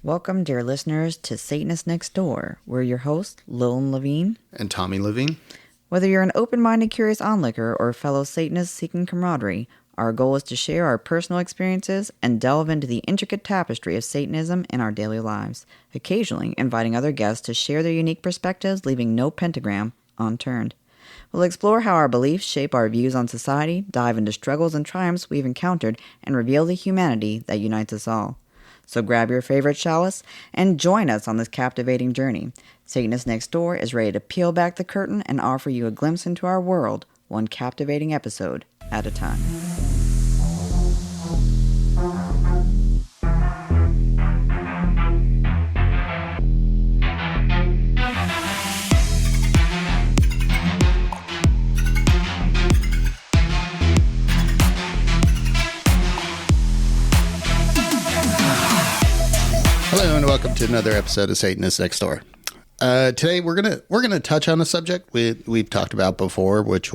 Welcome, dear listeners, to Satanists Nextdoor. We're your hosts, Lilin And Tommy Levine. Whether you're an open-minded, curious onlooker or a fellow Satanist seeking camaraderie, our goal is to share our personal experiences and delve into the intricate tapestry of Satanism in our daily lives, occasionally inviting other guests to share their unique perspectives, leaving no pentagram unturned. We'll explore how our beliefs shape our views on society, dive into struggles and triumphs we've encountered, and reveal the humanity that unites us all. So grab your favorite chalice and join us on this captivating journey. Satanists Nextdoor is ready to peel back the curtain and offer you a glimpse into our world, one captivating episode at a time. Hello and welcome to another episode of Satanists Nextdoor. Today we're gonna touch on a subject we've talked about before, which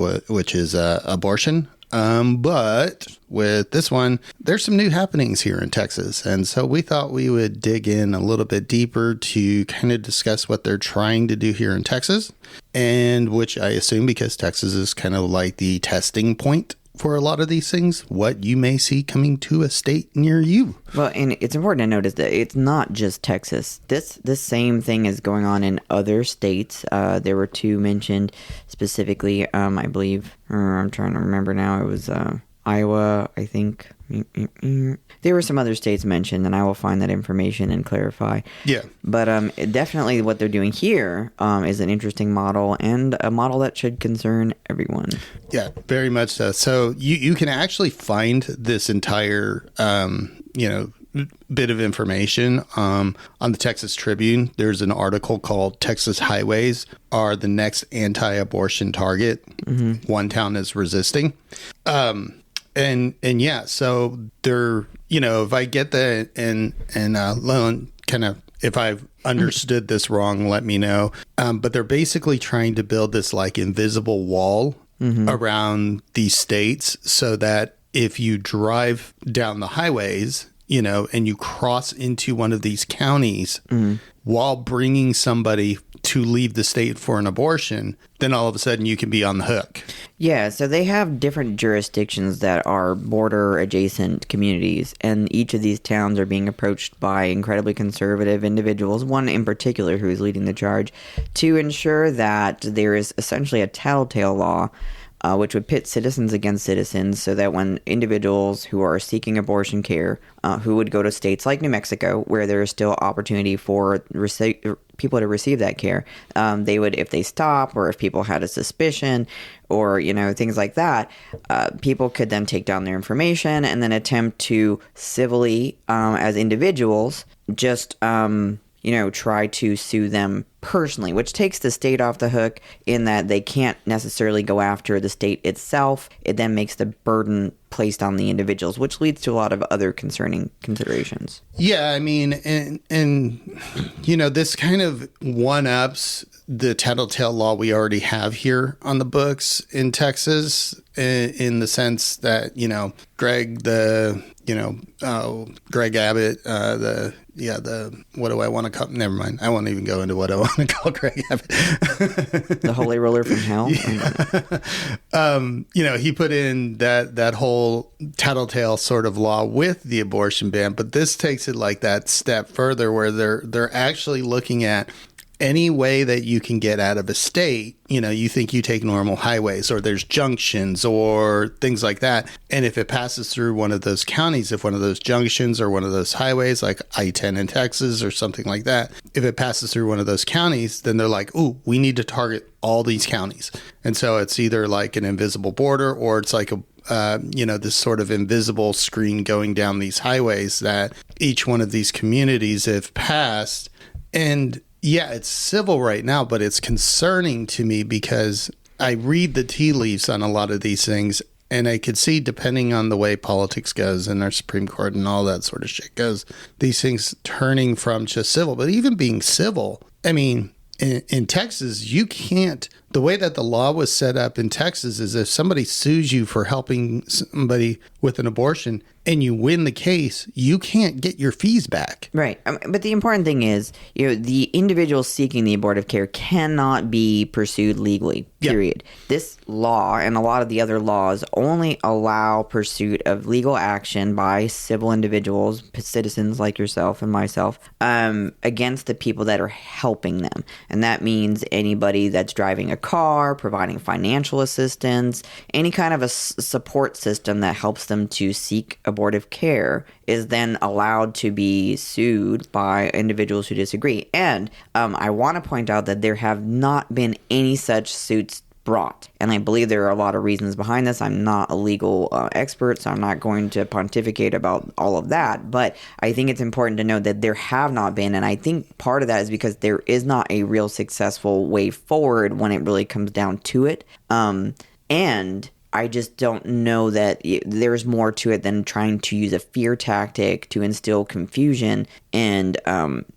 is abortion. But with this one, there's some new happenings here in Texas, and so we thought we would dig in a little bit deeper to kind of discuss what they're trying to do here in Texas, and which I assume, because Texas is kind of like the testing point for a lot of these things, what you may see coming to a state near you. Well, and it's important to notice that it's not just Texas. This same thing is going on in other states. There were two mentioned specifically, I believe. I'm trying to remember now. It was Iowa, I think. There were some other states mentioned, and I will find that information and clarify. Yeah. But definitely what they're doing here is an interesting model, and a model that should concern everyone. Yeah, very much so. So you can actually find this entire, bit of information on the Texas Tribune. There's an article called "Texas Highways Are the Next Anti-Abortion Target. Mm-hmm. One Town is Resisting." And yeah, so they're, if I get that and Lilin, kind of, if I've understood this wrong, let me know. But they're basically trying to build this like invisible wall around these states so that if you drive down the highways, and you cross into one of these counties while bringing somebody to leave the state for an abortion, then all of a sudden you can be on the hook. Yeah, so they have different jurisdictions that are border adjacent communities, and each of these towns are being approached by incredibly conservative individuals, one in particular who is leading the charge, to ensure that there is essentially a tattletale law which would pit citizens against citizens, so that when individuals who are seeking abortion care, who would go to states like New Mexico, where there is still opportunity for people to receive that care, they would, if they stop, or if people had a suspicion, or, things like that, people could then take down their information and then attempt to civilly, as individuals, just try to sue them personally, which takes the state off the hook in that they can't necessarily go after the state itself. It then makes the burden placed on the individuals, which leads to a lot of other concerning considerations. Yeah, I mean, and this kind of one-ups the tattletale law we already have here on the books in Texas, in the sense that, Greg Abbott, what do I want to call? Never mind. I won't even go into what I want to call Greg Abbott. The holy roller from hell. Yeah. He put in that whole tattletale sort of law with the abortion ban, but this takes it like that step further, where they're actually looking at any way that you can get out of a state. You think you take normal highways, or there's junctions or things like that. And if it passes through one of those counties, if one of those junctions or one of those highways, like I-10 in Texas or something like that, if it passes through one of those counties, then they're like, ooh, we need to target all these counties. And so it's either like an invisible border, or it's like this sort of invisible screen going down these highways that each one of these communities have passed. And yeah, it's civil right now, but it's concerning to me because I read the tea leaves on a lot of these things, and I could see, depending on the way politics goes and our Supreme Court and all that sort of shit goes, these things turning from just civil. But even being civil, I mean, in Texas, you can't the way that the law was set up in Texas is if somebody sues you for helping somebody with an abortion and you win the case, you can't get your fees back. Right. But the important thing is, the individual seeking the abortive care cannot be pursued legally, period. Yep. This law and a lot of the other laws only allow pursuit of legal action by civil individuals, citizens like yourself and myself, against the people that are helping them. And that means anybody that's driving a car, providing financial assistance, any kind of a support system that helps them to seek abortive care is then allowed to be sued by individuals who disagree. And I want to point out that there have not been any such suits brought. And I believe there are a lot of reasons behind this. I'm not a legal expert, so I'm not going to pontificate about all of that. But I think it's important to note that there have not been. And I think part of that is because there is not a real successful way forward when it really comes down to it. And I just don't know that there's more to it than trying to use a fear tactic to instill confusion and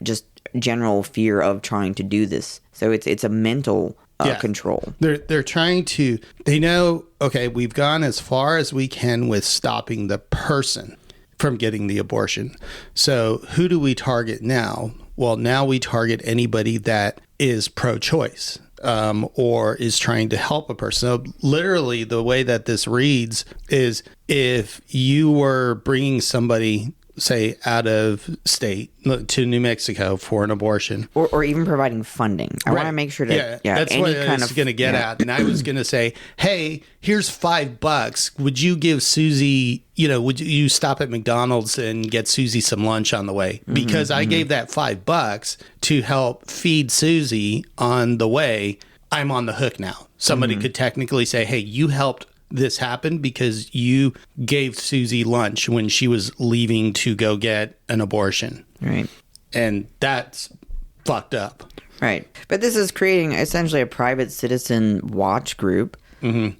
just general fear of trying to do this. So it's a mental control. They're trying to. They know. Okay, we've gone as far as we can with stopping the person from getting the abortion. So who do we target now? Well, now we target anybody that is pro-choice. Or is trying to help a person. So literally the way that this reads is if you were bringing somebody, say, out of state to New Mexico for an abortion. Or even providing funding. I want to make sure that, that's any what kind I was going to get at. And I was going to say, hey, here's $5. Would you give Susie, would you stop at McDonald's and get Susie some lunch on the way? Because I gave that $5 to help feed Susie on the way. I'm on the hook now. Somebody could technically say, hey, you helped this happen because you gave Susie lunch when she was leaving to go get an abortion. Right. And that's fucked up. Right. But this is creating essentially a private citizen watch group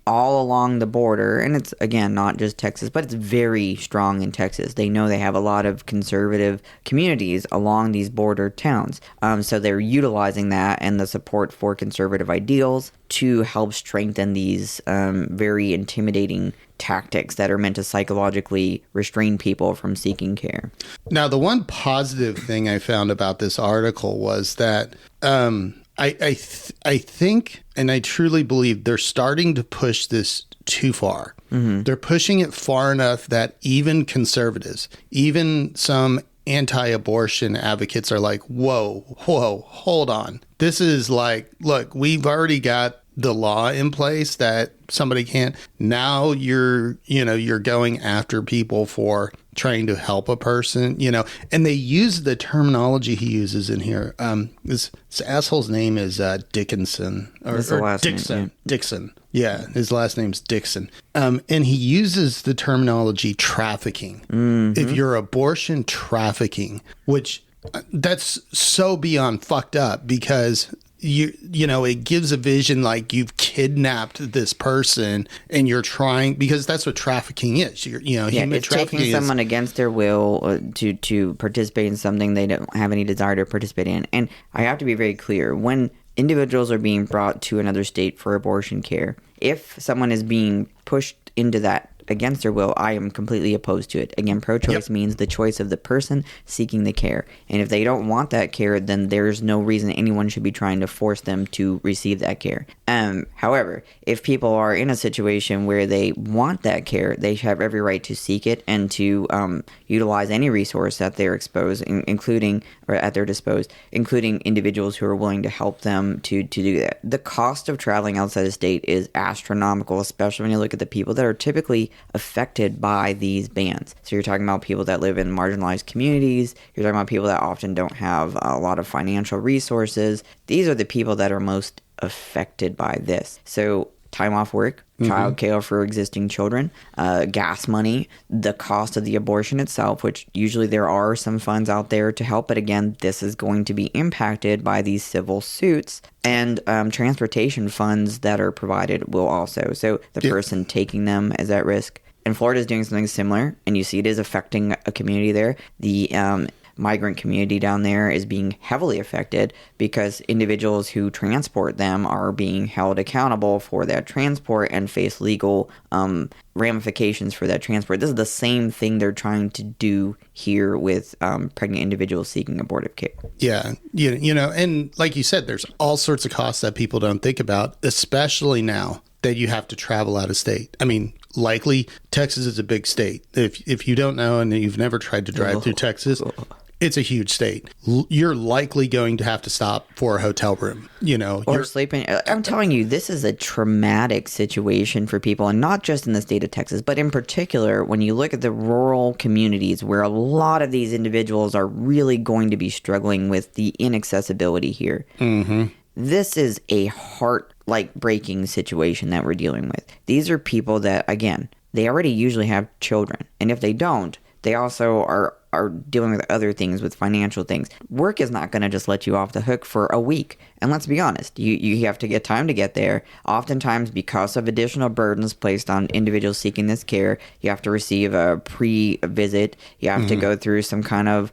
all along the border. And it's, again, not just Texas, but it's very strong in Texas. They know they have a lot of conservative communities along these border towns. So they're utilizing that and the support for conservative ideals to help strengthen these very intimidating tactics that are meant to psychologically restrain people from seeking care. Now, the one positive thing I found about this article was that I think, and I truly believe, they're starting to push this too far. They're pushing it far enough that even conservatives, even some anti-abortion advocates are like, whoa, hold on. This is like, look, we've already got the law in place that somebody can't. Now you're going after people for trying to help a person, and they use the terminology he uses in here. This asshole's name is Dickinson or Dixon. Name, Dixon. Yeah, his last name's Dixon. And he uses the terminology trafficking. If you're abortion trafficking, which that's so beyond fucked up because it gives a vision like you've kidnapped this person and you're trying, because that's what trafficking is. It's taking someone against their will to participate in something they don't have any desire to participate in. And I have to be very clear, when individuals are being brought to another state for abortion care, if someone is being pushed into that against their will, I am completely opposed to it. Again, pro-choice means the choice of the person seeking the care. And if they don't want that care, then there's no reason anyone should be trying to force them to receive that care. However, if people are in a situation where they want that care, they have every right to seek it and to utilize any resource at their at their disposal, including individuals who are willing to help them to do that. The cost of traveling outside the state is astronomical, especially when you look at the people that are typically affected by these bans. So you're talking about people that live in marginalized communities. You're talking about people that often don't have a lot of financial resources. These are the people that are most affected by this. So time off work, child care for existing children, gas money, the cost of the abortion itself, which usually there are some funds out there to help. But again, this is going to be impacted by these civil suits, and transportation funds that are provided will also. So the person taking them is at risk. And Florida is doing something similar, and you see it is affecting a community there. The migrant community down there is being heavily affected because individuals who transport them are being held accountable for that transport and face legal ramifications for that transport. This is the same thing they're trying to do here with pregnant individuals seeking abortive care. Yeah. You know, and like you said, there's all sorts of costs that people don't think about, especially now that you have to travel out of state. I mean, likely Texas is a big state. If you don't know and you've never tried to drive through Texas, it's a huge state. You're likely going to have to stop for a hotel room, you know. Or sleeping. I'm telling you, this is a traumatic situation for people, and not just in the state of Texas, but in particular, when you look at the rural communities where a lot of these individuals are really going to be struggling with the inaccessibility here. Mm-hmm. This is a heart-breaking situation that we're dealing with. These are people that, again, they already usually have children. And if they don't, they also are dealing with other things, with financial things. Work is not going to just let you off the hook for a week. And let's be honest, you have to get time to get there. Oftentimes, because of additional burdens placed on individuals seeking this care, you have to receive a pre-visit. You have to go through some kind of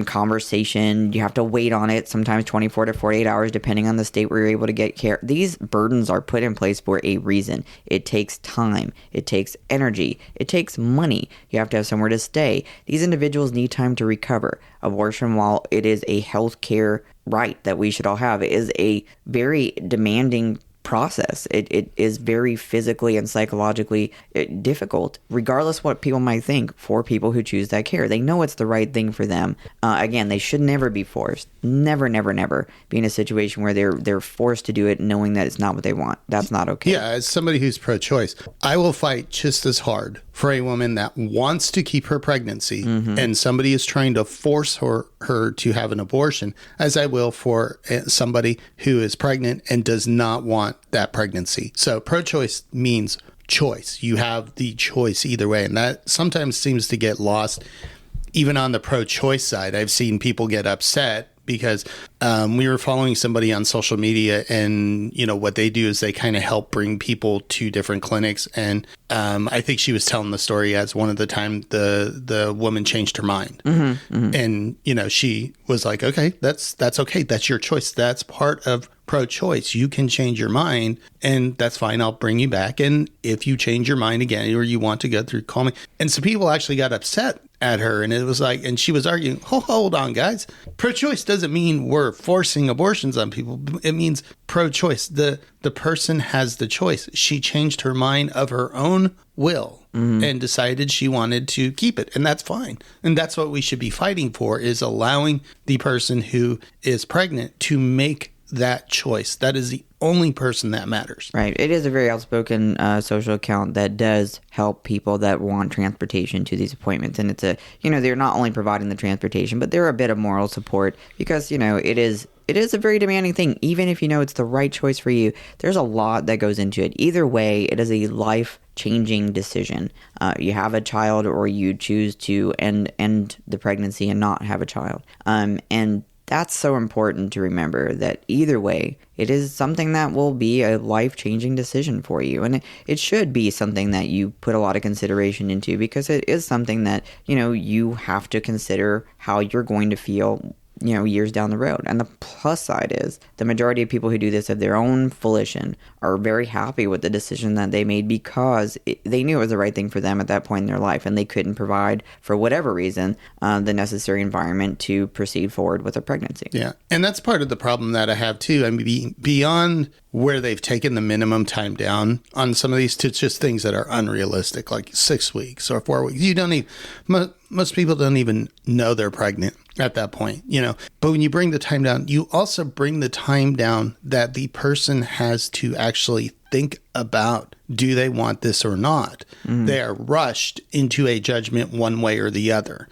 conversation. You have to wait on it, sometimes 24 to 48 hours, depending on the state where you're able to get care. These burdens are put in place for a reason. It takes time. It takes energy. It takes money. You have to have somewhere to stay. These individuals need time to recover. Abortion, while it is a health care right that we should all have, is a very demanding process. It is very physically and psychologically difficult, regardless what people might think, for people who choose that care. They know it's the right thing for them. Again, they should never be forced. Never, never, never be in a situation where they're forced to do it knowing that it's not what they want. That's not okay. Yeah, as somebody who's pro-choice, I will fight just as hard for a woman that wants to keep her pregnancy and somebody is trying to force her to have an abortion as I will for somebody who is pregnant and does not want that pregnancy. So pro-choice means choice. You have the choice either way. And that sometimes seems to get lost even on the pro-choice side. I've seen people get upset because we were following somebody on social media, and you know what they do is they kind of help bring people to different clinics. And I think she was telling the story as one of the time the woman changed her mind, and you know she was like, okay, that's okay, that's your choice, that's part of pro-choice. You can change your mind, and that's fine. I'll bring you back, and if you change your mind again or you want to go through, call me. And some people actually got upset at her, and it was like, and she was arguing, hold on guys, pro-choice doesn't mean we're forcing abortions on people. It means pro-choice. The person has the choice. She changed her mind of her own will and decided she wanted to keep it, and that's fine. And that's what we should be fighting for, is allowing the person who is pregnant to make that choice. That is the only person that matters. Right. It is a very outspoken social account that does help people that want transportation to these appointments. And it's they're not only providing the transportation, but they're a bit of moral support because, it is a very demanding thing. Even if you know it's the right choice for you, there's a lot that goes into it. Either way, it is a life-changing decision. You have a child or you choose to end the pregnancy and not have a child. And that's so important to remember, that either way, it is something that will be a life-changing decision for you. And it should be something that you put a lot of consideration into, because it is something that, you have to consider how you're going to feel, years down the road. And the plus side is the majority of people who do this of their own volition are very happy with the decision that they made, because they knew it was the right thing for them at that point in their life, and they couldn't provide, for whatever reason, the necessary environment to proceed forward with a pregnancy. Yeah. And that's part of the problem that I have too. I mean, beyond where they've taken the minimum time down on some of these to just things that are unrealistic, like 6 weeks or 4 weeks. You don't even, most people don't even know they're pregnant at that point, But when you bring the time down, you also bring the time down that the person has to actually think about, do they want this or not? They are rushed into a judgment one way or the other.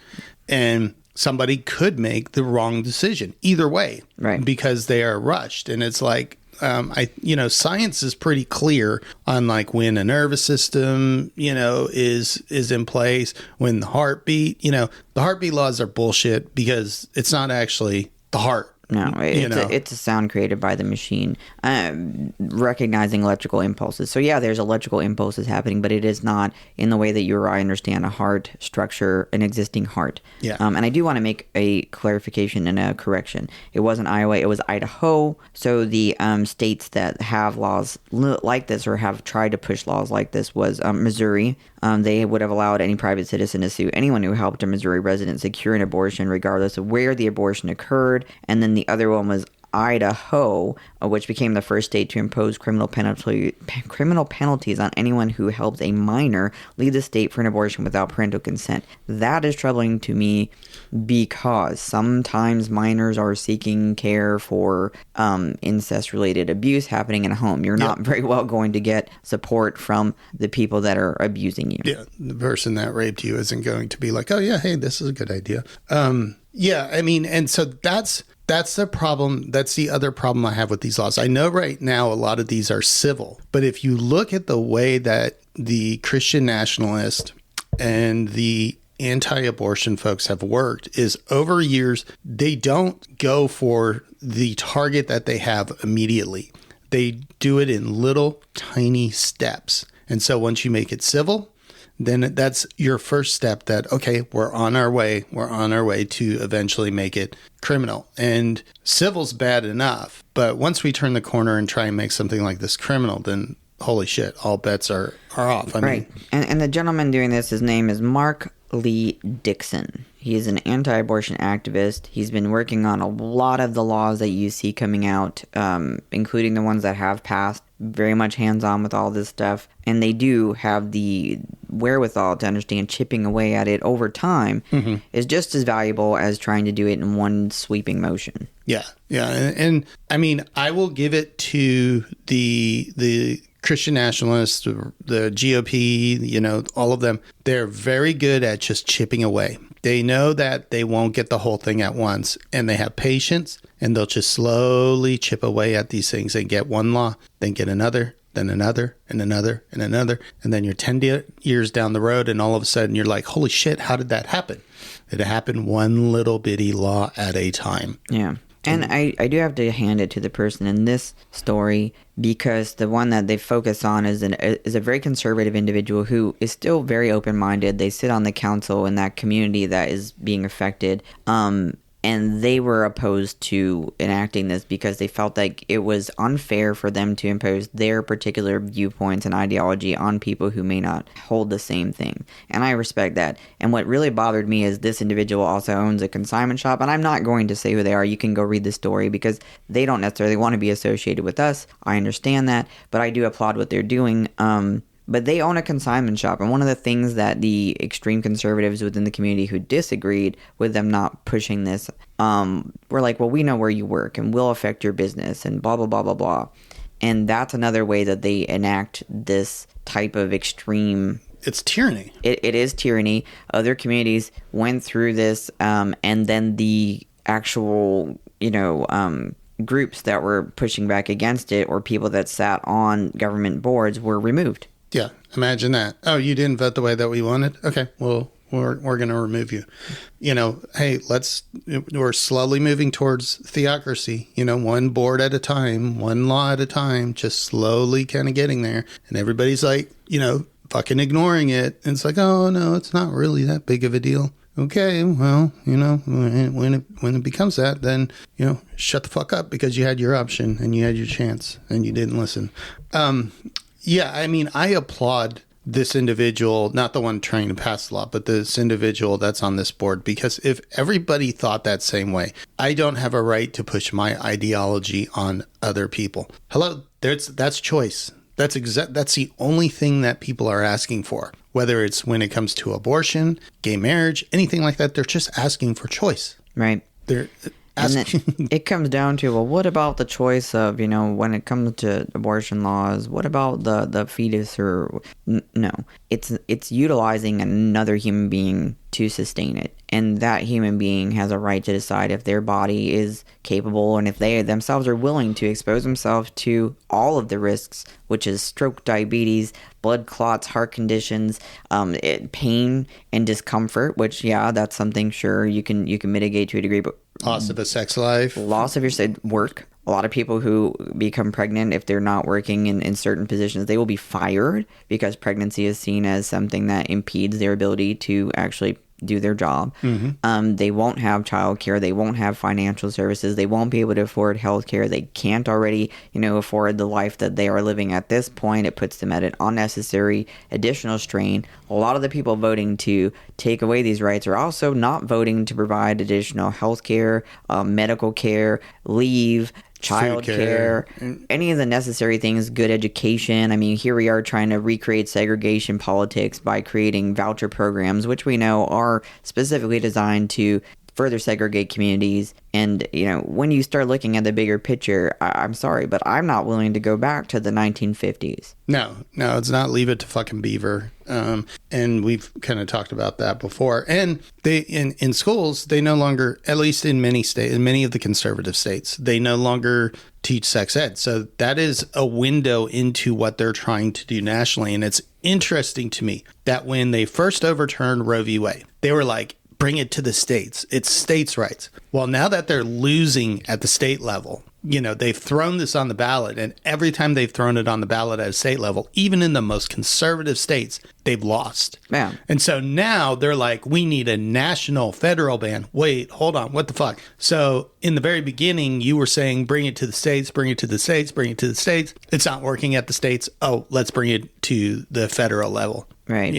And somebody could make the wrong decision either way, right? Because they are rushed. And it's like, science is pretty clear on like when a nervous system, is in place, when the heartbeat, the heartbeat laws are bullshit, because it's not actually the heart No, it's a sound created by the machine, recognizing electrical impulses. So yeah, there's electrical impulses happening, but it is not in the way that you or I understand a heart structure, an existing heart. Yeah. And I do want to make a clarification and a correction. It wasn't Iowa, it was Idaho. So the states that have laws like this or have tried to push laws like this was Missouri. They would have allowed any private citizen to sue anyone who helped a Missouri resident secure an abortion, regardless of where the abortion occurred. And then the other one was Idaho, which became the first state to impose criminal penalties on anyone who helps a minor leave the state for an abortion without parental consent. That is troubling to me because sometimes minors are seeking care for incest-related abuse happening in a home. You're not very well going to get support from the people that are abusing you. Yeah, the person that raped you isn't going to be like, oh yeah, hey, this is a good idea. Yeah, I mean, and so that's the problem. That's the other problem I have with these laws. I know right now a lot of these are civil, but if you look at the way that the Christian nationalist and the anti-abortion folks have worked is over years, they don't go for the target that they have immediately. They do it in little tiny steps. And so once you make it civil, then that's your first step that, okay, we're on our way to eventually make it criminal. And civil's bad enough, but once we turn the corner and try and make something like this criminal, then holy shit, all bets are off. I mean, and the gentleman doing this, his name is Mark Lee Dixon. He is an anti-abortion activist. He's been working on a lot of the laws that you see coming out, including the ones that have passed, very much hands-on with all this stuff. And they do have the wherewithal to understand chipping away at it over time is just as valuable as trying to do it in one sweeping motion. Yeah. And I mean, I will give it to the Christian nationalists, the GOP, all of them. They're very good at just chipping away. They know that they won't get the whole thing at once, and they have patience, and they'll just slowly chip away at these things and get one law, then get another, then another, and another, and another. And then you're 10 years down the road, and all of a sudden you're like, holy shit, how did that happen? It happened one little bitty law at a time. Yeah. And I do have to hand it to the person in this story because the one that they focus on is a very conservative individual who is still very open-minded. They sit on the council in that community that is being affected. And they were opposed to enacting this because they felt like it was unfair for them to impose their particular viewpoints and ideology on people who may not hold the same thing. And I respect that. And what really bothered me is this individual also owns a consignment shop. And I'm not going to say who they are. You can go read the story because they don't necessarily want to be associated with us. I understand that. But I do applaud what they're doing. But they own a consignment shop, and one of the things that the extreme conservatives within the community who disagreed with them not pushing this were like, well, we know where you work, and we'll affect your business, and blah, blah, blah, blah, blah. And that's another way that they enact this type of extreme... It's tyranny. It is tyranny. Other communities went through this, and then the actual, groups that were pushing back against it or people that sat on government boards were removed. Yeah, imagine that. Oh, you didn't vote the way that we wanted? Okay, well, we're going to remove you. Hey, we're slowly moving towards theocracy, one board at a time, one law at a time, just slowly kind of getting there. And everybody's like, fucking ignoring it. And it's like, oh, no, it's not really that big of a deal. Okay, well, when it becomes that, then, shut the fuck up because you had your option and you had your chance and you didn't listen. Yeah, I mean, I applaud this individual, not the one trying to pass the law, but this individual that's on this board, because if everybody thought that same way, I don't have a right to push my ideology on other people. Hello, that's choice. That's the only thing that people are asking for, whether it's when it comes to abortion, gay marriage, anything like that. They're just asking for choice. Right. They're and then it comes down to, well, what about the choice of, when it comes to abortion laws, what about the fetus or no, it's utilizing another human being to sustain it. And that human being has a right to decide if their body is capable and if they themselves are willing to expose themselves to all of the risks, which is stroke, diabetes, blood clots, heart conditions, pain and discomfort, which, yeah, that's something, sure, you can mitigate to a degree. But Loss of a sex life. Loss of your work. A lot of people who become pregnant, if they're not working in certain positions, they will be fired because pregnancy is seen as something that impedes their ability to actually do their job. They won't have childcare. They won't have financial services. They won't be able to afford healthcare. They can't already, afford the life that they are living at this point. It puts them at an unnecessary additional strain. A lot of the people voting to take away these rights are also not voting to provide additional healthcare, medical care, leave, child care, any of the necessary things, good education. I mean, here we are trying to recreate segregation politics by creating voucher programs, which we know are specifically designed to further segregate communities. And, when you start looking at the bigger picture, I'm sorry, but I'm not willing to go back to the 1950s. No, it's not Leave It to fucking Beaver. And we've kind of talked about that before. And they in schools, they no longer, at least in many states, in many of the conservative states, they no longer teach sex ed. So that is a window into what they're trying to do nationally. And it's interesting to me that when they first overturned Roe v. Wade, they were like, bring it to the states. It's states' rights. Well, now that they're losing at the state level, they've thrown this on the ballot. And every time they've thrown it on the ballot at a state level, even in the most conservative states, they've lost. Yeah. And so now they're like, we need a national federal ban. Wait, hold on. What the fuck? So in the very beginning, you were saying, bring it to the states, bring it to the states, bring it to the states. It's not working at the states. Oh, let's bring it to the federal level. Right.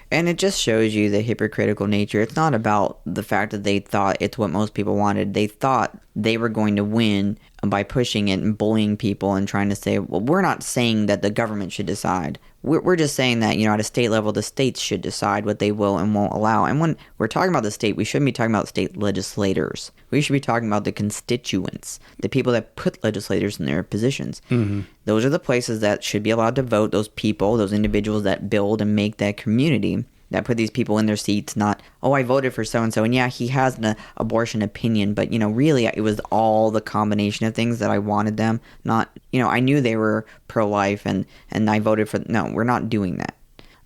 And it just shows you the hypocritical nature. It's not about the fact that they thought it's what most people wanted. They thought they were going to win by pushing it and bullying people and trying to say, well, we're not saying that the government should decide. We're just saying that, at a state level, the states should decide what they will and won't allow. And when we're talking about the state, we shouldn't be talking about state legislators. We should be talking about the constituents, the people that put legislators in their positions. Mm-hmm. Those are the places that should be allowed to vote, those people, those individuals that build and make that community, that put these people in their seats, not, oh, I voted for so-and-so, and yeah, he has an abortion opinion, but, really, it was all the combination of things that I wanted them, not, I knew they were pro-life, and I voted for, no, we're not doing that.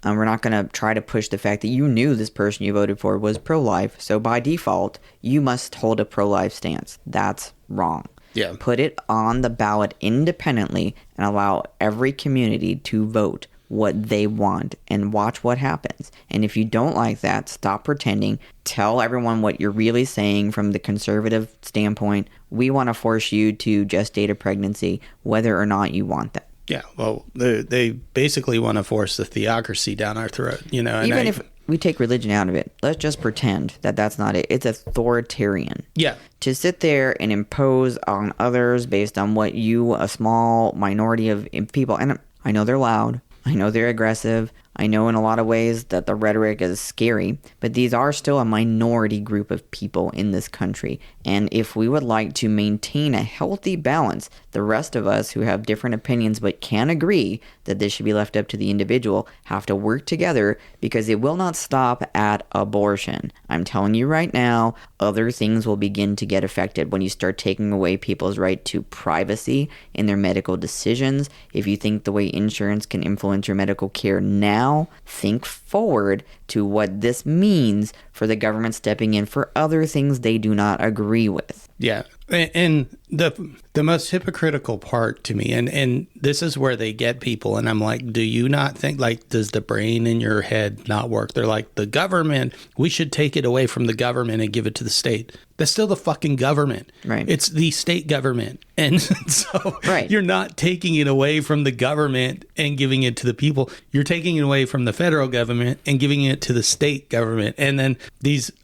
We're not going to try to push the fact that you knew this person you voted for was pro-life, so by default, you must hold a pro-life stance. That's wrong. Yeah. Put it on the ballot independently and allow every community to vote what they want and watch what happens. And if you don't like that, stop pretending. Tell everyone what you're really saying from the conservative standpoint. We want to force you to gestate a pregnancy, whether or not you want that. Yeah, well, they basically want to force the theocracy down our throat, Even if we take religion out of it, let's just pretend that that's not it. It's authoritarian. Yeah. To sit there and impose on others based on what you, a small minority of people, and I know they're loud, I know they're aggressive, I know in a lot of ways that the rhetoric is scary, but these are still a minority group of people in this country. And if we would like to maintain a healthy balance, the rest of us who have different opinions but can agree that this should be left up to the individual have to work together, because it will not stop at abortion. I'm telling you right now, other things will begin to get affected when you start taking away people's right to privacy in their medical decisions. If you think the way insurance can influence your medical care now, think forward to what this means for the government stepping in for other things they do not agree with. Yeah. And the most hypocritical part to me, and this is where they get people, and I'm like, do you not think, like, does the brain in your head not work? They're like, the government, we should take it away from the government and give it to the state. That's still the fucking government. Right. It's the state government. And so right. You're not taking it away from the government and giving it to the people. You're taking it away from the federal government and giving it to the state government. And then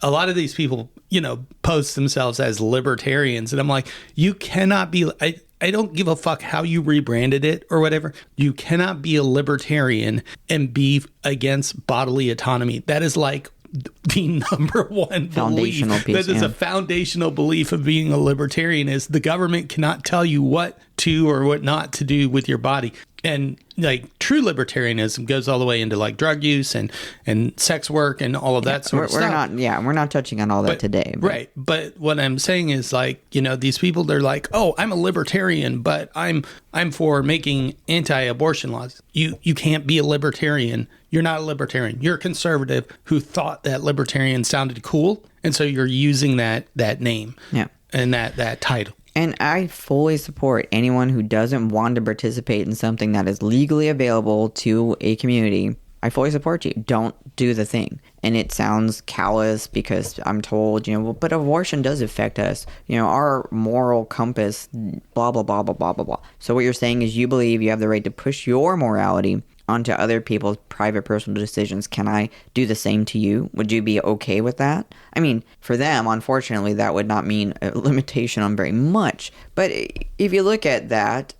a lot of these people, post themselves as libertarians. And I'm like, you cannot be, I don't give a fuck how you rebranded it or whatever. You cannot be a libertarian and be against bodily autonomy. That is like the number one foundational belief. That is a foundational belief of being a libertarian, is the government cannot tell you what to or what not to do with your body. And like true libertarianism goes all the way into like drug use and sex work and all of that sort of stuff. We're not touching on all that today. But. Right. But what I'm saying is, like, these people, they're like, oh, I'm a libertarian, but I'm for making anti-abortion laws. You can't be a libertarian. You're not a libertarian. You're a conservative who thought that libertarian sounded cool. And so you're using that name. Yeah. and that title. And I fully support anyone who doesn't want to participate in something that is legally available to a community. I fully support you. Don't do the thing. And it sounds callous because I'm told, well, but abortion does affect us. Our moral compass, blah, blah, blah, blah, blah, blah, blah. So what you're saying is you believe you have the right to push your morality onto other people's private personal decisions. Can I do the same to you? Would you be okay with that? I mean, for them, unfortunately, that would not mean a limitation on very much. But if you look at that,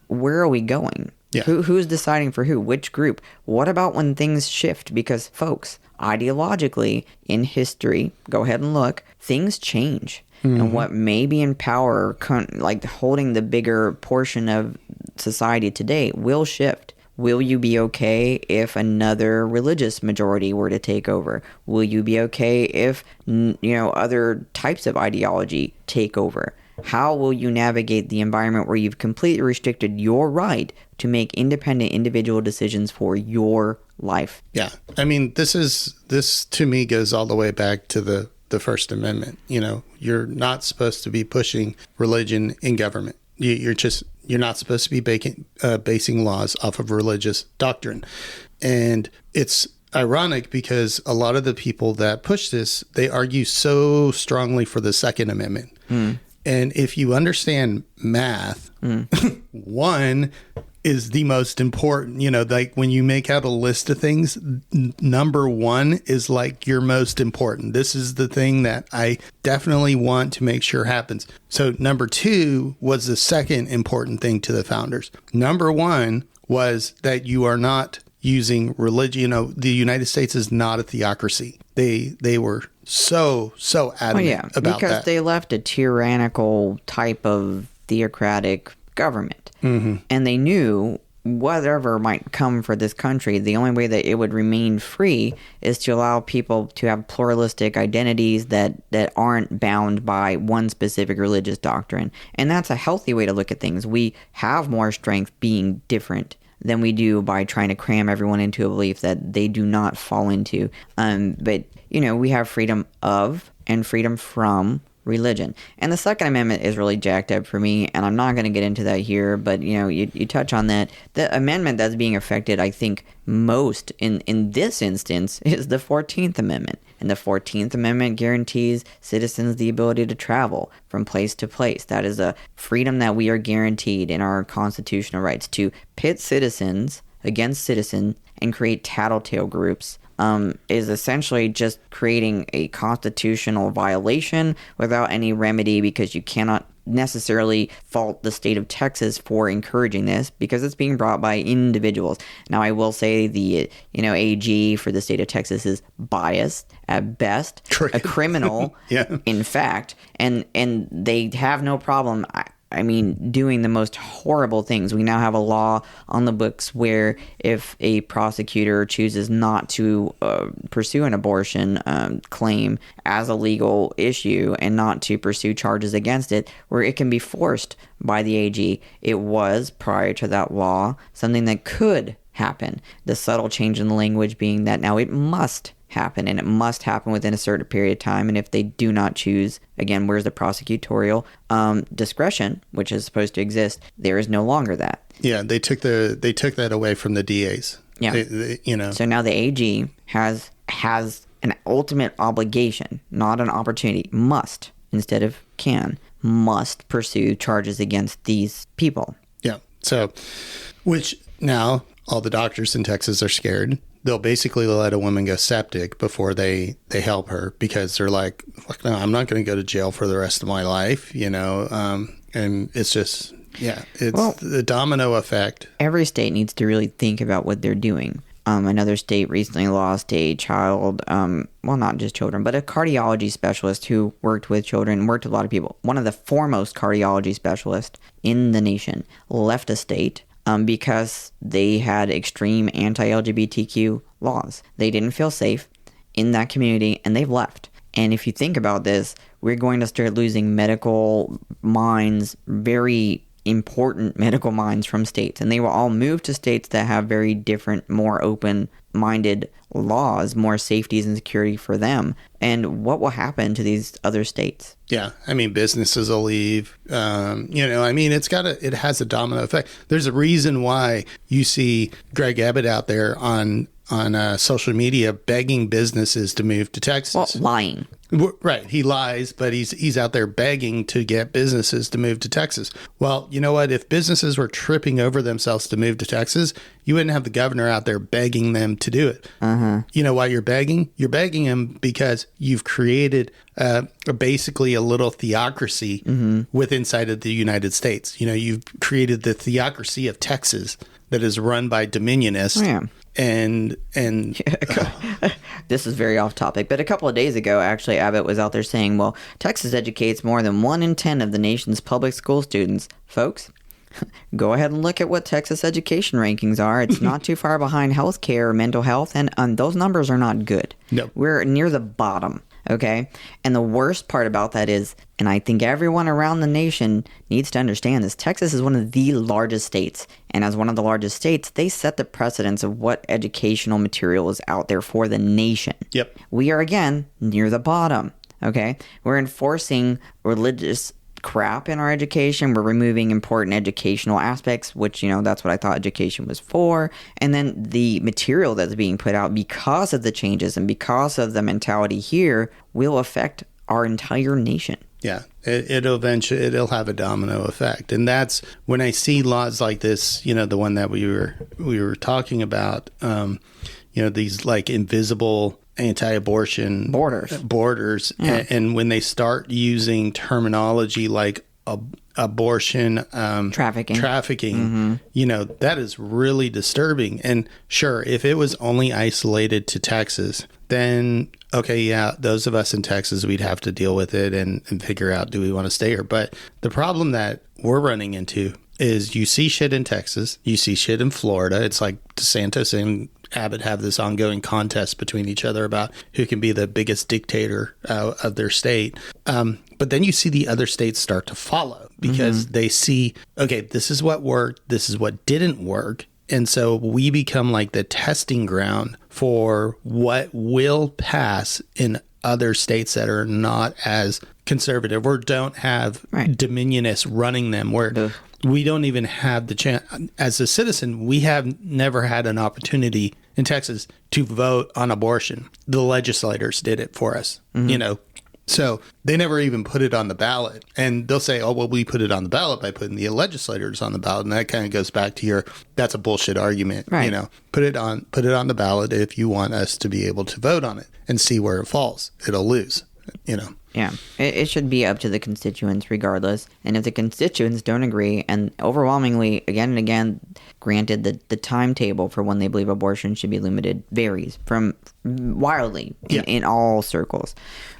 where are we going? Yeah. Who's deciding for who? Which group? What about when things shift? Because, folks, ideologically, in history, go ahead and look, things change. Mm-hmm. And what may be in power, like holding the bigger portion of society today, will shift. Will you be okay if another religious majority were to take over? Will you be okay if, other types of ideology take over? How will you navigate the environment where you've completely restricted your right to make independent individual decisions for your life? Yeah. I mean, this to me goes all the way back to the First Amendment. You're not supposed to be pushing religion in government. You're not supposed to be basing laws off of religious doctrine. And it's ironic because a lot of the people that push this, they argue so strongly for the Second Amendment. Mm. And if you understand math, one is the most important. Like when you make out a list of things, number one is like your most important. This is the thing that I definitely want to make sure happens. So number two was the second important thing to the founders. Number one was that you are not using religion. The United States is not a theocracy. They were so adamant about that. Because they left a tyrannical type of theocratic government. Mm-hmm. And they knew whatever might come for this country, the only way that it would remain free is to allow people to have pluralistic identities that aren't bound by one specific religious doctrine. And that's a healthy way to look at things. We have more strength being different than we do by trying to cram everyone into a belief that they do not fall into. But we have freedom of and freedom from religion. And the Second Amendment is really jacked up for me, and I'm not going to get into that here, but you touch on that. The amendment that's being affected, I think, most in this instance is the 14th Amendment. And the 14th Amendment guarantees citizens the ability to travel from place to place. That is a freedom that we are guaranteed in our constitutional rights. To pit citizens against citizens and create tattletale groups is essentially just creating a constitutional violation without any remedy, because you cannot necessarily fault the state of Texas for encouraging this because it's being brought by individuals. Now, I will say the AG for the state of Texas is biased at best, a criminal, in fact, and they have no problem. I mean, doing the most horrible things. We now have a law on the books where if a prosecutor chooses not to pursue an abortion claim as a legal issue and not to pursue charges against it, where it can be forced by the AG. It was, prior to that law, something that could happen. The subtle change in the language being that now it must happen, and it must happen within a certain period of time. And if they do not choose, again, where's the prosecutorial discretion, which is supposed to exist? There is no longer that. Yeah, they took that away from the DAs. Yeah, So now the AG has an ultimate obligation, not an opportunity. Must instead of can. Must pursue charges against these people. Yeah. So, which now all the doctors in Texas are scared. They'll basically let a woman go septic before they help her, because they're like, no, I'm not going to go to jail for the rest of my life, and it's just, it's the domino effect. Every state needs to really think about what they're doing. Another state recently lost a child, not just children, but a cardiology specialist who worked with children, worked with a lot of people. One of the foremost cardiology specialists in the nation left a state because they had extreme anti-LGBTQ laws. They didn't feel safe in that community, and they've left. And if you think about this, we're going to start losing medical minds very important medical minds from states, and they will all move to states that have very different, more open-minded laws, more safeties and security for them. And what will happen to these other states? Yeah, I mean, businesses will leave. It has a domino effect. There's a reason why you see Greg Abbott out there on social media begging businesses to move to Texas. Well, lying. Right. He lies, but he's out there begging to get businesses to move to Texas. Well, you know what? If businesses were tripping over themselves to move to Texas, you wouldn't have the governor out there begging them to do it. You know why you're begging? You're begging him because you've created basically a little theocracy within inside of the United States. You know, you've created the theocracy of Texas that is run by dominionists. Yeah. And this is very off topic, but a couple of days ago, actually, Abbott was out there saying, well, Texas educates more than 1 in 10 of the nation's public school students. Folks, go ahead and look at what Texas education rankings are. It's not too far behind healthcare or mental health, and those numbers are not good. No. We're near the bottom. Okay. And the worst part about that is, and I think everyone around the nation needs to understand this, Texas is one of the largest states. And as one of the largest states, they set the precedence of what educational material is out there for the nation. Yep. We are, again, near the bottom. Okay. We're enforcing religious crap in our education. We're removing important educational aspects, which, that's what I thought education was for. And then the material that's being put out because of the changes and because of the mentality here will affect our entire nation. Yeah, it'll have a domino effect. And that's when I see laws like this, the one that we were talking about, these like invisible anti-abortion borders. Yeah. And when they start using terminology like abortion trafficking, that is really disturbing. And sure, if it was only isolated to Texas, then okay, yeah, those of us in Texas, we'd have to deal with it and figure out, do we want to stay here? But the problem that we're running into is you see shit in Texas, you see shit in Florida. It's like DeSantis and Abbott have this ongoing contest between each other about who can be the biggest dictator of their state. But then you see the other states start to follow because they see, okay, this is what worked, this is what didn't work. And so we become like the testing ground for what will pass in other states that are not as conservative or don't have dominionists running them, where we don't even have the chance. As a citizen, we have never had an opportunity in Texas to vote on abortion. The legislators did it for us, So they never even put it on the ballot. And they'll say, oh, well, we put it on the ballot by putting the legislators on the ballot. And that kind of goes back to that's a bullshit argument. Right. Put it on the ballot if you want us to be able to vote on it and see where it falls. It'll lose, Yeah, it should be up to the constituents regardless. And if the constituents don't agree, and overwhelmingly, again and again, granted, the timetable for when they believe abortion should be limited varies from wildly in all circles.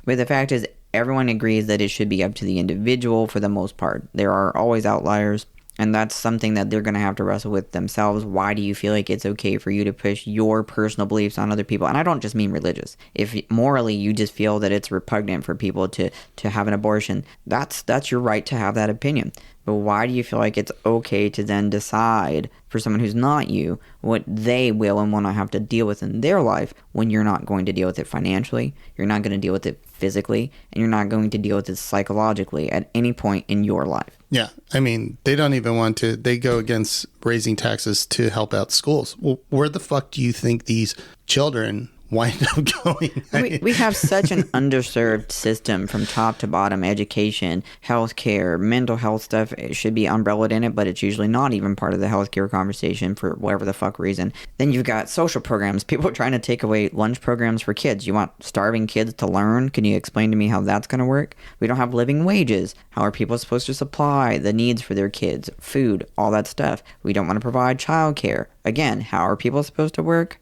But the fact is, everyone agrees that it should be up to the individual for the most part. There are always outliers. And that's something that they're going to have to wrestle with themselves. Why do you feel like it's okay for you to push your personal beliefs on other people? And I don't just mean religious. If morally you just feel that it's repugnant for people to have an abortion, that's your right to have that opinion. But why do you feel like it's okay to then decide for someone who's not you what they will and will not have to deal with in their life when you're not going to deal with it financially, you're not going to deal with it physically, and you're not going to deal with it psychologically at any point in your life? Yeah. I mean, they don't even want to. They go against raising taxes to help out schools. Well, where the fuck do you think these children wind up going? We have such an underserved system from top to bottom. Education, healthcare, mental health stuff, it should be umbrellaed in it, but it's usually not even part of the healthcare conversation for whatever the fuck reason. Then you've got social programs. People are trying to take away lunch programs for kids. You want starving kids to learn? Can you explain to me how that's going to work? We don't have living wages. How are people supposed to supply the needs for their kids? Food, all that stuff. We don't want to provide childcare. Again, how are people supposed to work?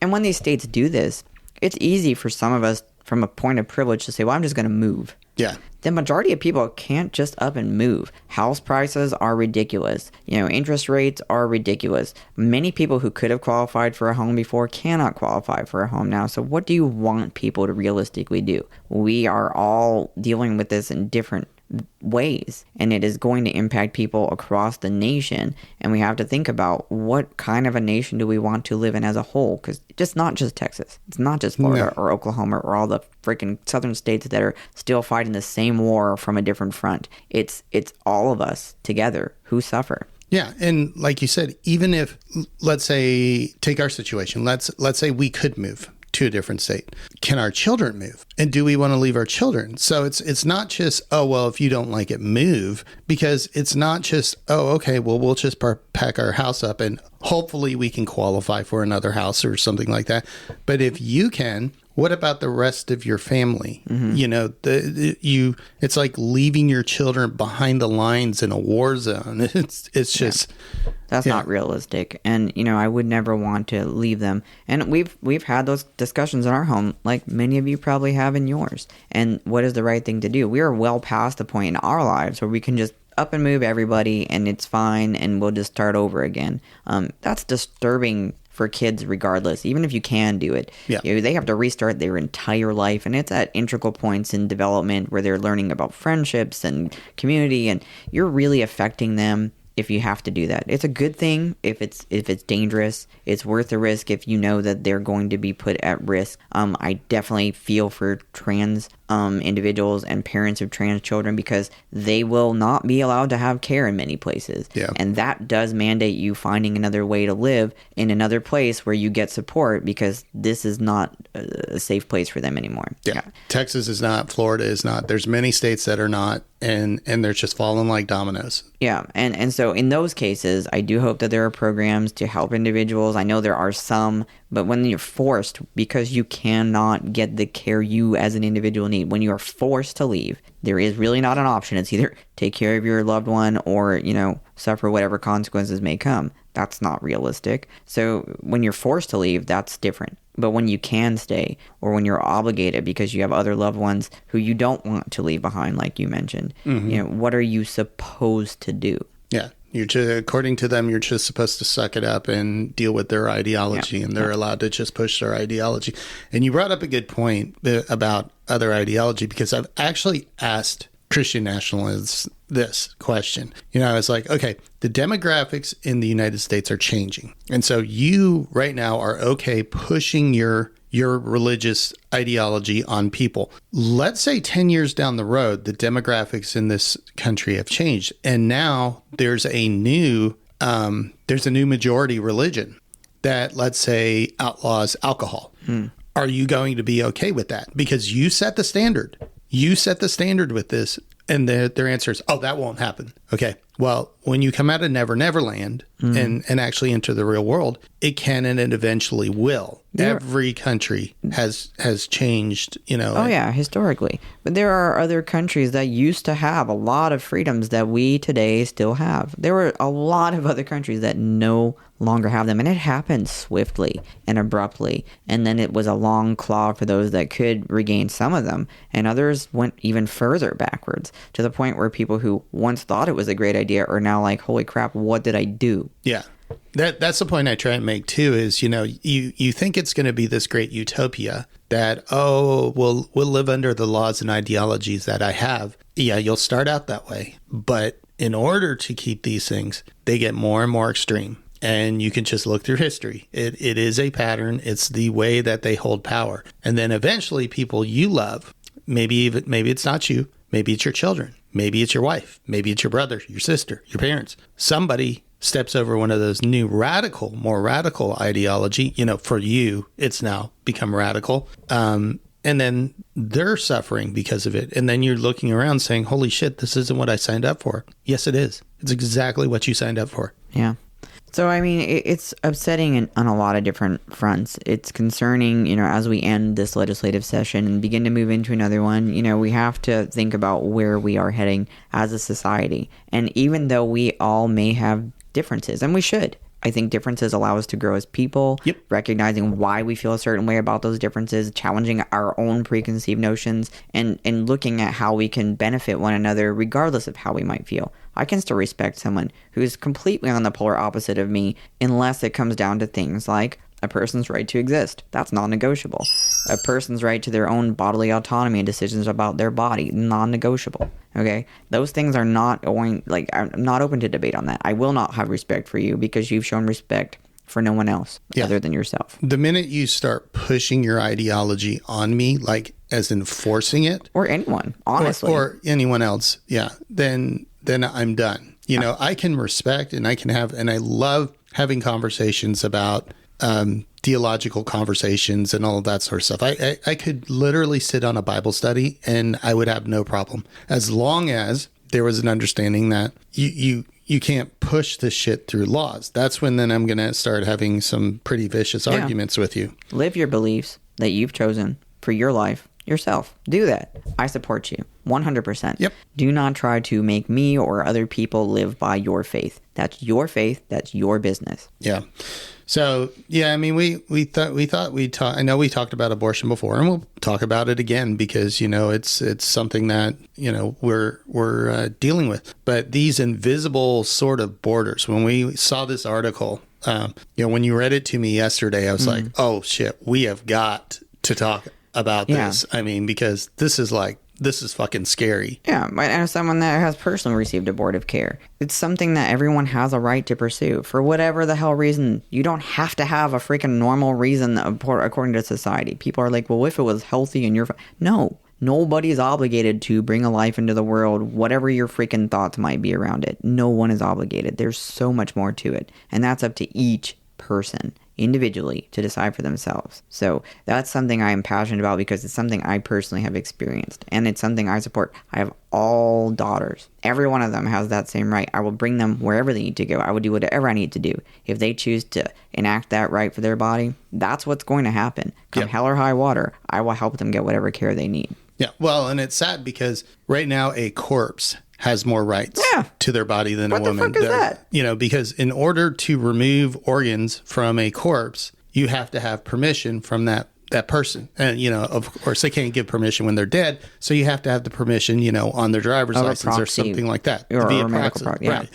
And when these states do this, it's easy for some of us from a point of privilege to say, well, I'm just going to move. Yeah. the majority of people can't just up and move. House prices are ridiculous. Interest rates are ridiculous. Many people who could have qualified for a home before cannot qualify for a home now. So what do you want people to realistically do? We are all dealing with this in different ways, and it is going to impact people across the nation, and we have to think about what kind of a nation do we want to live in as a whole, because it's not just Texas, it's not just Florida or Oklahoma or all the freaking southern states that are still fighting the same war from a different front. It's all of us together who suffer. Yeah, and like you said, even if, let's say, take our situation, let's say we could move to a different state. Can our children move? And do we want to leave our children? So it's not just, oh, well, if you don't like it, move, because it's not just, oh, okay, well, we'll just pack our house up and hopefully we can qualify for another house or something like that. But if you can, what about the rest of your family? It's like leaving your children behind the lines in a war zone. It's just that's not realistic. And I would never want to leave them. And we've had those discussions in our home, like many of you probably have in yours. And what is the right thing to do? We are well past the point in our lives where we can just up and move everybody and it's fine and we'll just start over again. That's disturbing for kids regardless, even if you can do it. Yeah. They have to restart their entire life, and it's at integral points in development where they're learning about friendships and community, and you're really affecting them if you have to do that. It's a good thing if it's dangerous. It's worth the risk if you know that they're going to be put at risk. I definitely feel for trans individuals and parents of trans children, because they will not be allowed to have care in many places. Yeah. And that does mandate you finding another way to live in another place where you get support, because this is not a safe place for them anymore. Yeah. Texas is not. Florida is not. There's many states that are not, and they're just falling like dominoes. Yeah. And so in those cases, I do hope that there are programs to help individuals. I know there are some, but when you're forced, because you cannot get the care you as an individual need, when you are forced to leave, there is really not an option. It's either take care of your loved one or, suffer whatever consequences may come. That's not realistic. So when you're forced to leave, that's different. But when you can stay, or when you're obligated because you have other loved ones who you don't want to leave behind, like you mentioned, what are you supposed to do? Yeah. According to them, you're just supposed to suck it up and deal with their ideology, and they're allowed to just push their ideology. And you brought up a good point about other ideology, because I've actually asked Christian nationalists this question. I was like, okay, the demographics in the United States are changing. And so you right now are okay pushing your religious ideology on people. Let's say 10 years down the road, the demographics in this country have changed, and now there's a new majority religion that, let's say, outlaws alcohol. Are you going to be okay with that? Because you set the standard. You set the standard with this, and their answer is, oh, that won't happen. Okay. Well, when you come out of Never Never Land and actually enter the real world, it can and it eventually will. Every country has changed, Oh, yeah, historically. But there are other countries that used to have a lot of freedoms that we today still have. There were a lot of other countries that no longer have them, and it happened swiftly and abruptly. And then it was a long claw for those that could regain some of them, and others went even further backwards, to the point where people who once thought it was a great idea are now like, holy crap, what did I do? Yeah. That's the point I try and make too, is, you think it's going to be this great utopia that, oh, we'll live under the laws and ideologies that I have. Yeah, you'll start out that way. But in order to keep these things, they get more and more extreme. And you can just look through history. It is a pattern. It's the way that they hold power. And then eventually people you love, maybe it's not you, maybe it's your children, maybe it's your wife, maybe it's your brother, your sister, your parents. Somebody steps over one of those new more radical ideology. For you, it's now become radical. And then they're suffering because of it. And then you're looking around saying, holy shit, this isn't what I signed up for. Yes, it is. It's exactly what you signed up for. Yeah. So, I mean, it's upsetting on a lot of different fronts. It's concerning, as we end this legislative session and begin to move into another one, we have to think about where we are heading as a society. And even though we all may have differences, and we should, I think differences allow us to grow as people, Yep. recognizing why we feel a certain way about those differences, challenging our own preconceived notions, and looking at how we can benefit one another regardless of how we might feel. I can still respect someone who's completely on the polar opposite of me unless it comes down to things like a person's right to exist. That's non-negotiable. A person's right to their own bodily autonomy and decisions about their body, non-negotiable. Okay? Those things are not going, like, I'm not open to debate on that. I will not have respect for you because you've shown respect for no one else other than yourself. The minute you start pushing your ideology on me, like as enforcing it, Or anyone, honestly. or anyone else, then I'm done. You know, I can respect and I can have, and I love having conversations about theological conversations and all of that sort of stuff. I could literally sit on a Bible study and I would have no problem, as long as there was an understanding that you can't push this shit through laws. That's when then I'm going to start having some pretty vicious arguments with you. Live your beliefs that you've chosen for your life yourself. Do that. I support you 100%. Yep. Do not try to make me or other people live by your faith. That's your faith. That's your business. Yeah. So, yeah, I mean, we thought we'd talk. I know we talked about abortion before, and we'll talk about it again because, you know, it's something that, you know, we're dealing with. But these invisible sort of borders, when we saw this article, you know, when you read it to me yesterday, I was like, oh shit, we have got to talk about this. I mean, because this is fucking scary. Yeah, but as someone that has personally received abortive care, it's something that everyone has a right to pursue for whatever the hell reason. You don't have to have a freaking normal reason according to society. People are like, well, if it was healthy and you're... No, nobody's obligated to bring a life into the world, whatever your freaking thoughts might be around it. No one is obligated. There's so much more to it. And that's up to each person individually to decide for themselves. So that's something I am passionate about because it's something I personally have experienced and it's something I support. I have all daughters. Every one of them has that same right. I will bring them wherever they need to go. I will do whatever I need to do. If they choose to enact that right for their body, that's what's going to happen. Come hell or high water, I will help them get whatever care they need. Yeah. Well, and it's sad because right now a corpse has more rights to their body than a woman. What the fuck is that? You know, because in order to remove organs from a corpse, you have to have permission from that person. And, you know, of course, they can't give permission when they're dead. So you have to have the permission, you know, on their driver's license or something like that. Or via medical proxy. Yeah.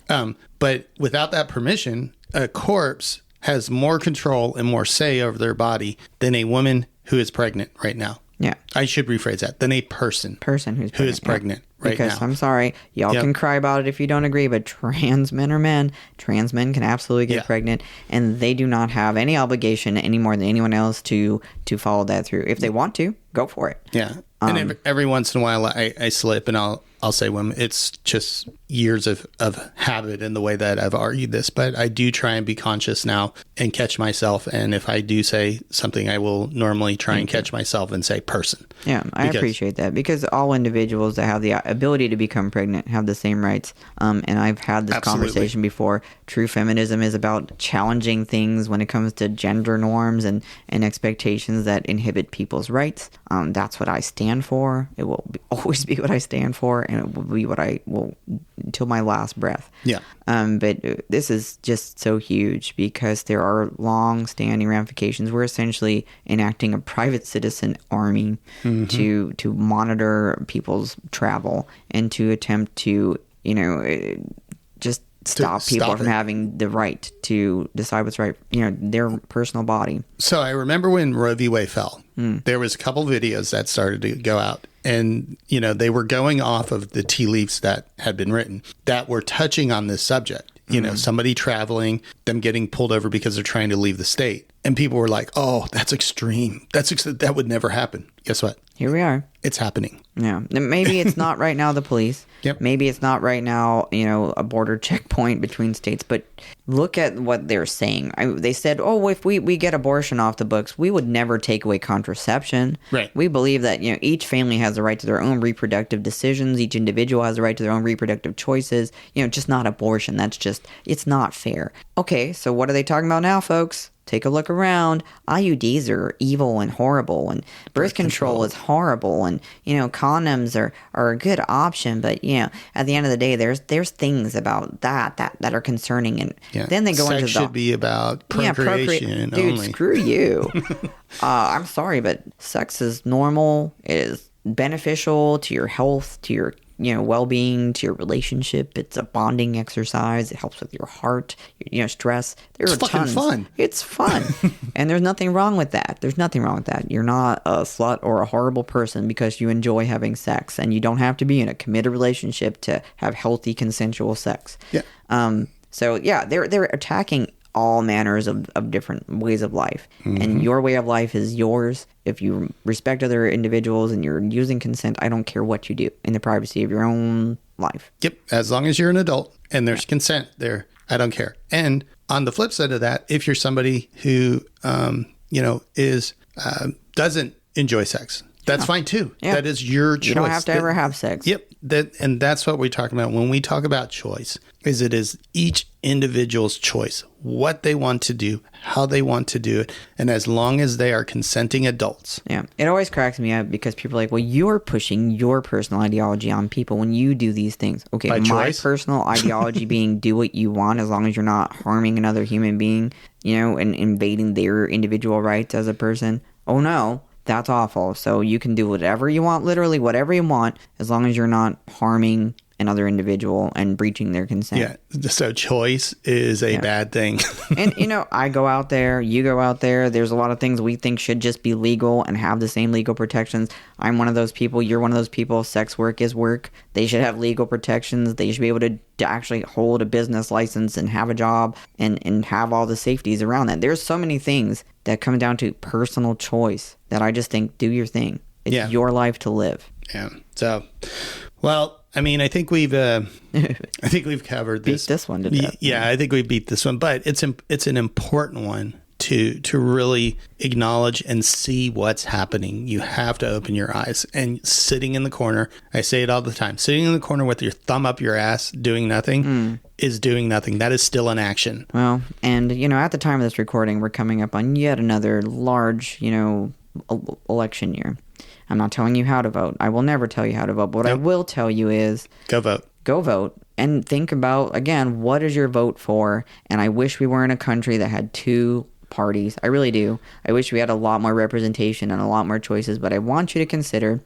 Right. But without that permission, a corpse has more control and more say over their body than a woman who is pregnant right now. Yeah. I should rephrase that. Than a person who is pregnant right because now. I'm sorry, y'all can cry about it if you don't agree, but trans men are men. Trans men can absolutely get pregnant, and they do not have any obligation any more than anyone else to follow that through. If they want to, go for it. Yeah. And every once in a while I slip and I'll say women. It's just years of habit in the way that I've argued this, but I do try and be conscious now and catch myself. And if I do say something, I will normally try and catch myself and say person. Yeah, I appreciate that because all individuals that have the ability to become pregnant have the same rights. And I've had this conversation before. True feminism is about challenging things when it comes to gender norms and expectations that inhibit people's rights. That's what I stand for. It will always be what I stand for, and it will be what I will until my last breath. Yeah. But this is just so huge because there are long-standing ramifications. We're essentially enacting a private citizen army to monitor people's travel and to attempt to, you know, just stop people from having the right to decide what's right, you know, their personal body. So I remember when Roe v. Wade fell, there was a couple videos that started to go out. And, you know, they were going off of the tea leaves that had been written that were touching on this subject. You know, somebody traveling, them getting pulled over because they're trying to leave the state. And people were like, oh, that's extreme. That would never happen. Guess what? Here we are. It's happening. Yeah. Maybe it's not right now the police. Yep. Maybe it's not right now, you know, a border checkpoint between states. But look at what they're saying. They said, oh, if we get abortion off the books, we would never take away contraception. Right. We believe that, you know, each family has the right to their own reproductive decisions. Each individual has the right to their own reproductive choices. You know, just not abortion. That's just, it's not fair. Okay, so what are they talking about now, folks? take a look around. IUDs are evil and horrible, and birth control is horrible, and condoms are a good option, but at the end of the day, there's things about that are concerning, and then they go Sex into should be about procreation Dude, only. Screw you. I'm sorry, but sex is normal. It is beneficial to your health, to your well-being, to your relationship. It's a bonding exercise. It helps with your heart, stress. It's fucking fun. It's fun. And there's nothing wrong with that. You're not a slut or a horrible person because you enjoy having sex, and you don't have to be in a committed relationship to have healthy consensual sex. Yeah. So they're attacking all manners of different ways of life. Mm-hmm. And your way of life is yours. If you respect other individuals and you're using consent, I don't care what you do in the privacy of your own life. Yep. As long as you're an adult and there's consent there, I don't care. And on the flip side of that, if you're somebody who, is doesn't enjoy sex, that's fine too. Yeah. That is your choice. You don't have to ever have sex. Yep. And that's what we're talking about when we talk about choice. It is each individual's choice, what they want to do, how they want to do it, and as long as they are consenting adults. Yeah. It always cracks me up because people are like, well, you're pushing your personal ideology on people when you do these things. Okay, by my choice? personal ideology being do what you want as long as you're not harming another human being, and invading their individual rights as a person. Oh, no. That's awful. So you can do whatever you want, literally whatever you want, as long as you're not harming another individual and breaching their consent. Yeah. So choice is a bad thing. And, I go out there, you go out there. There's a lot of things we think should just be legal and have the same legal protections. I'm one of those people. You're one of those people. Sex work is work. They should have legal protections. They should be able to actually hold a business license and have a job and have all the safeties around that. There's so many things that come down to personal choice that I just think do your thing. It's your life to live. Yeah. So, well, I think we've covered this. Beat this one to death. Yeah, I think we beat this one, but it's an important one to really acknowledge and see what's happening. You have to open your eyes. And sitting in the corner, I say it all the time, sitting in the corner with your thumb up your ass doing nothing is doing nothing. That is still an action. Well, and at the time of this recording, we're coming up on yet another large, election year. I'm not telling you how to vote. I will never tell you how to vote. But what I will tell you is... Go vote. Go vote. And think about, again, what is your vote for? And I wish we were in a country that had two parties. I really do. I wish we had a lot more representation and a lot more choices. But I want you to consider,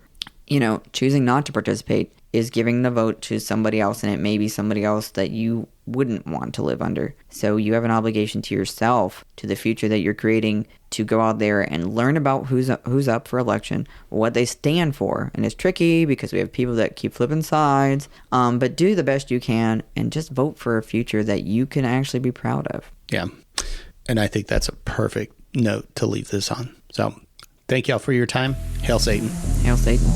choosing not to participate is giving the vote to somebody else. And it may be somebody else that you wouldn't want to live under. So you have an obligation to yourself, to the future that you're creating, to go out there and learn about who's up for election, what they stand for. And it's tricky because we have people that keep flipping sides, but do the best you can and just vote for a future that you can actually be proud of. Yeah. And I think that's a perfect note to leave this on. So thank y'all for your time. Hail Satan. Hail Satan.